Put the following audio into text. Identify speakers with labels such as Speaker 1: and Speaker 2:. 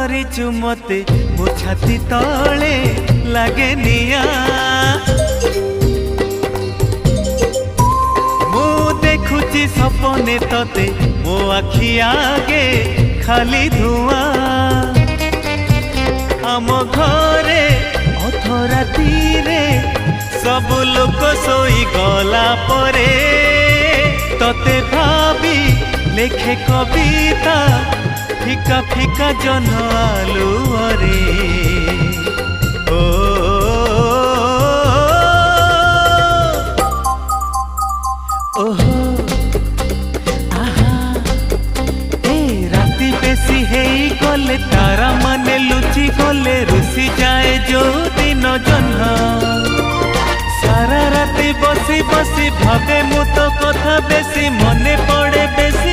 Speaker 1: କରିଛୁ ମତେ ମୋ ଛାତି ତଳେ ଲାଗେ ନିଆଁ। ମୁଁ ଦେଖୁଛି ସପନେ ତତେ ମୋ ଆଖି ଆଗେ ଖାଲି ଧୂଆଁ। ଆମ ଘରେ ଅଧରାତିରେ ସବୁ ଲୋକ ଶୋଇ ଗଲା ପରେ ତତେ ଭାବି ଲେଖେ କବିତା ফিকা ফিকা জন আলুরে। ও ওহো আহা এ রাতি বেশি হেই গলে তারা মানে লুচি গলে রুষি যায় যৌদিন জহ্ন। সারা রাতি বসি বসি ভাবে মু তো কথা বেশি মনে পড়ে বেশি